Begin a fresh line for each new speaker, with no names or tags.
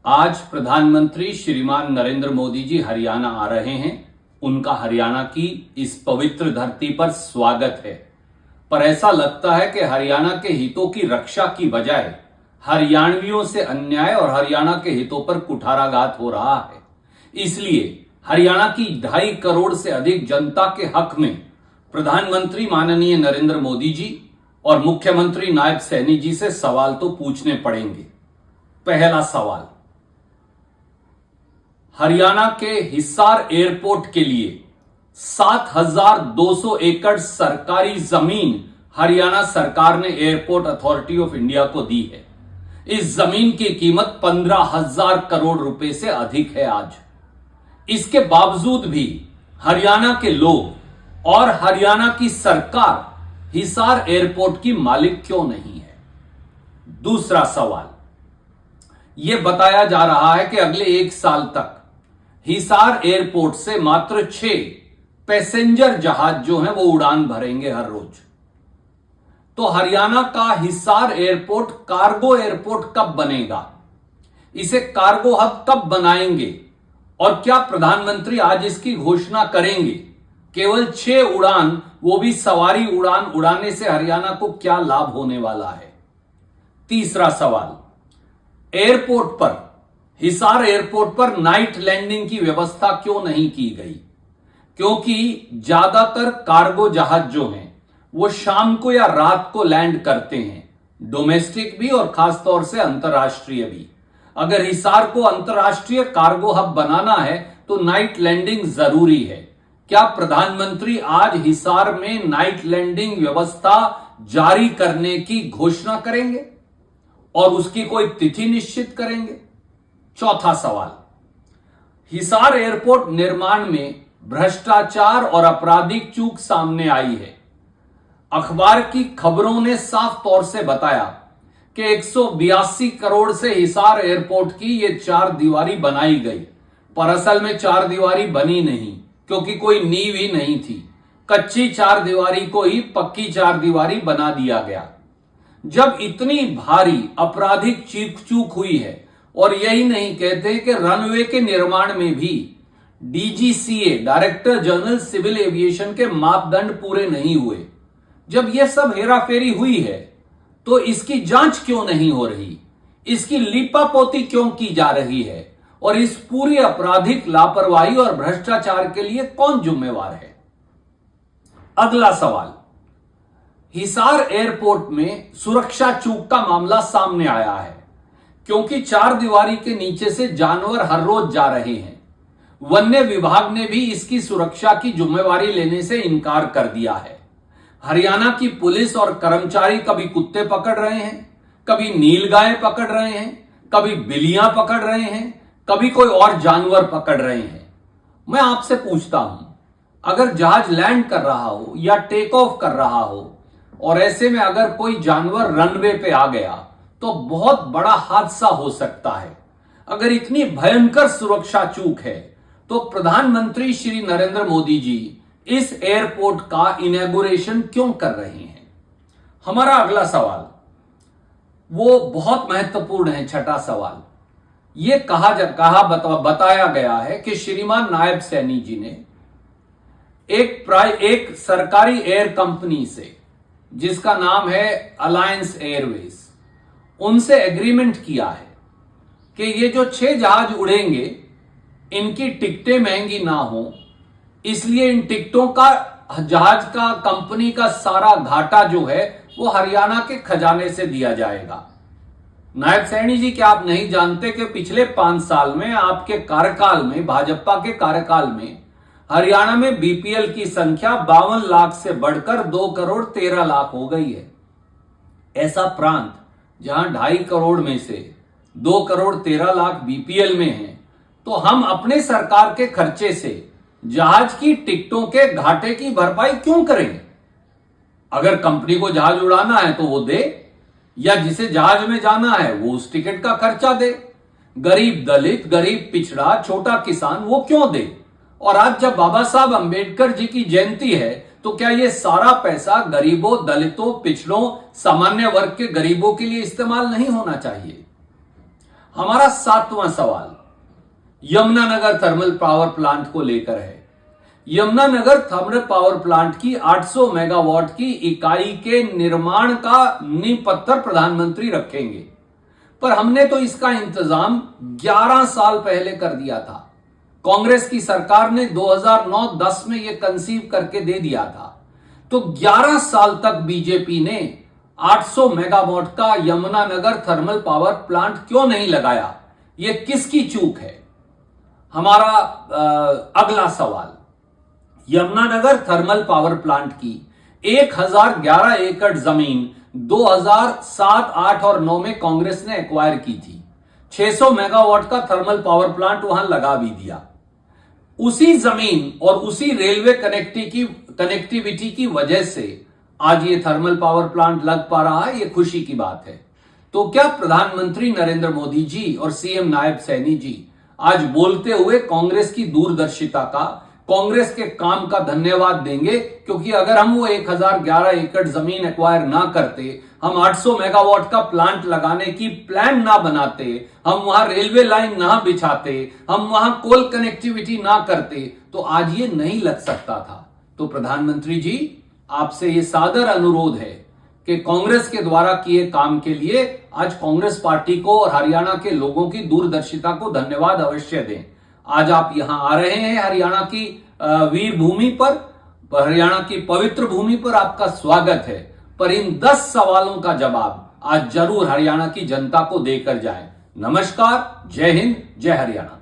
आज प्रधानमंत्री श्रीमान नरेंद्र मोदी जी हरियाणा आ रहे हैं। उनका हरियाणा की इस पवित्र धरती पर स्वागत है। पर ऐसा लगता है कि हरियाणा के हितों की रक्षा की बजाय हरियाणवियों से अन्याय और हरियाणा के हितों पर कुठाराघात हो रहा है। इसलिए हरियाणा की 2.5 करोड़ से अधिक जनता के हक में प्रधानमंत्री माननीय नरेंद्र मोदी जी और मुख्यमंत्री नायब सैनी जी से सवाल तो पूछने पड़ेंगे। पहला सवाल, हरियाणा के हिसार एयरपोर्ट के लिए 7,200 एकड़ सरकारी जमीन हरियाणा सरकार ने एयरपोर्ट अथॉरिटी ऑफ इंडिया को दी है। इस जमीन की कीमत 15,000 करोड़ रुपए से अधिक है। आज इसके बावजूद भी हरियाणा के लोग और हरियाणा की सरकार हिसार एयरपोर्ट की मालिक क्यों नहीं है। दूसरा सवाल, यह बताया जा रहा है कि अगले 1 साल तक हिसार एयरपोर्ट से मात्र 6 पैसेंजर जहाज जो हैं वो उड़ान भरेंगे हर रोज। तो हरियाणा का हिसार एयरपोर्ट कार्गो एयरपोर्ट कब बनेगा, इसे कार्गो हब कब बनाएंगे और क्या प्रधानमंत्री आज इसकी घोषणा करेंगे। केवल 6 उड़ान, वो भी सवारी उड़ान उड़ाने से हरियाणा को क्या लाभ होने वाला है। तीसरा सवाल, एयरपोर्ट पर, हिसार एयरपोर्ट पर नाइट लैंडिंग की व्यवस्था क्यों नहीं की गई। क्योंकि ज्यादातर कार्गो जहाज जो हैं वो शाम को या रात को लैंड करते हैं, डोमेस्टिक भी और खासतौर से अंतर्राष्ट्रीय भी। अगर हिसार को अंतर्राष्ट्रीय कार्गो हब बनाना है तो नाइट लैंडिंग जरूरी है। क्या प्रधानमंत्री आज हिसार में नाइट लैंडिंग व्यवस्था जारी करने की घोषणा करेंगे और उसकी कोई तिथि निश्चित करेंगे। चौथा सवाल, हिसार एयरपोर्ट निर्माण में भ्रष्टाचार और आपराधिक चूक सामने आई है। अखबार की खबरों ने साफ तौर से बताया कि 182 करोड़ से हिसार एयरपोर्ट की ये 4 दीवारी बनाई गई, पर असल में 4 दीवारी बनी नहीं क्योंकि कोई नींव ही नहीं थी। कच्ची 4 दीवारी को ही पक्की 4 दीवारी बना दिया गया। जब इतनी भारी आपराधिक चूक हुई है, और यही नहीं कहते कि रनवे के निर्माण में भी DGCA, director general civil aviation के मापदंड पूरे नहीं हुए, जब यह सब हेराफेरी हुई है तो इसकी जांच क्यों नहीं हो रही, इसकी लीपापोती क्यों की जा रही है और इस पूरी आपराधिक लापरवाही और भ्रष्टाचार के लिए कौन जिम्मेवार है। अगला सवाल, हिसार एयरपोर्ट में सुरक्षा चूक का मामला सामने आया है क्योंकि 4 दीवारी के नीचे से जानवर हर रोज जा रहे हैं। वन्य विभाग ने भी इसकी सुरक्षा की जिम्मेवारी लेने से इनकार कर दिया है। हरियाणा की पुलिस और कर्मचारी कभी कुत्ते पकड़ रहे हैं, कभी नीलगाय पकड़ रहे हैं, कभी बिल्लियां पकड़ रहे हैं, कभी कोई और जानवर पकड़ रहे हैं। मैं आपसे पूछता हूं, अगर जहाज लैंड कर रहा हो या टेक ऑफ कर रहा हो और ऐसे में अगर कोई जानवर रनवे पे आ गया तो बहुत बड़ा हादसा हो सकता है। अगर इतनी भयंकर सुरक्षा चूक है तो प्रधानमंत्री श्री नरेंद्र मोदी जी इस एयरपोर्ट का इनॉग्रेशन क्यों कर रहे हैं। हमारा अगला सवाल वो बहुत महत्वपूर्ण है। छठा सवाल, यह बताया गया है कि श्रीमान नायब सैनी जी ने एक सरकारी एयर कंपनी से, जिसका नाम है अलायंस एयरवेज, उनसे एग्रीमेंट किया है कि ये जो 6 जहाज उड़ेंगे इनकी टिकटें महंगी ना हो, इसलिए इन टिकटों का, जहाज का, कंपनी का सारा घाटा जो है वो हरियाणा के खजाने से दिया जाएगा। नायब सैनी जी, क्या आप नहीं जानते कि पिछले 5 साल में आपके कार्यकाल में, भाजपा के कार्यकाल में, हरियाणा में बीपीएल की संख्या 52 लाख से बढ़कर 2 करोड़ 13 लाख हो गई है। ऐसा प्रांत जहां 2.5 करोड़ में से 2 करोड़ 13 लाख बीपीएल में है, तो हम अपने सरकार के खर्चे से जहाज की टिकटों के घाटे की भरपाई क्यों करें। अगर कंपनी को जहाज उड़ाना है तो वो दे, या जिसे जहाज में जाना है वो उस टिकट का खर्चा दे। गरीब दलित, गरीब पिछड़ा, छोटा किसान वो क्यों दे। और आज जब बाबा साहब अंबेडकर जी की जयंती है तो क्या ये सारा पैसा गरीबों, दलितों, पिछड़ों, सामान्य वर्ग के गरीबों के लिए इस्तेमाल नहीं होना चाहिए। हमारा 7वां सवाल यमुनानगर थर्मल पावर प्लांट को लेकर है। यमुनानगर थर्मल पावर प्लांट की 800 मेगावाट की इकाई के निर्माण का नींव पत्थर प्रधानमंत्री रखेंगे, पर हमने तो इसका इंतजाम 11 साल पहले कर दिया था। कांग्रेस की सरकार ने 2009-10 में यह कंसीव करके दे दिया था, तो 11 साल तक बीजेपी ने 800 मेगावाट का यमुनानगर थर्मल पावर प्लांट क्यों नहीं लगाया? यह किसकी चूक है? हमारा अगला सवाल, यमुनानगर थर्मल पावर प्लांट की 1011 एकड़ जमीन 2007, 8 और 9 में कांग्रेस ने एक्वायर की थी। 600 मेगावाट का थर्मल पावर प्लांट वहां लगा भी दिया। उसी जमीन और उसी रेलवे कनेक्टिविटी की वजह से आज ये थर्मल पावर प्लांट लग पा रहा है, ये खुशी की बात है। तो क्या प्रधानमंत्री नरेंद्र मोदी जी और सीएम नायब सैनी जी आज बोलते हुए कांग्रेस की दूरदर्शिता का, कांग्रेस के काम का धन्यवाद देंगे? क्योंकि अगर हम वो 1011 एकड़ जमीन एक्वायर ना करते, हम 800 मेगावाट का प्लांट लगाने की प्लान ना बनाते, हम वहां रेलवे लाइन ना बिछाते, हम वहां कोल कनेक्टिविटी ना करते, तो आज ये नहीं लग सकता था। तो प्रधानमंत्री जी, आपसे ये सादर अनुरोध है कि कांग्रेस के द्वारा किए काम के लिए आज कांग्रेस पार्टी को और हरियाणा के लोगों की दूरदर्शिता को धन्यवाद अवश्य दें। आज आप यहां आ रहे हैं हरियाणा की वीर भूमि पर, हरियाणा की पवित्र भूमि पर आपका स्वागत है, पर इन 10 सवालों का जवाब आज जरूर हरियाणा की जनता को देकर जाएं। नमस्कार, जय हिंद, जय हरियाणा।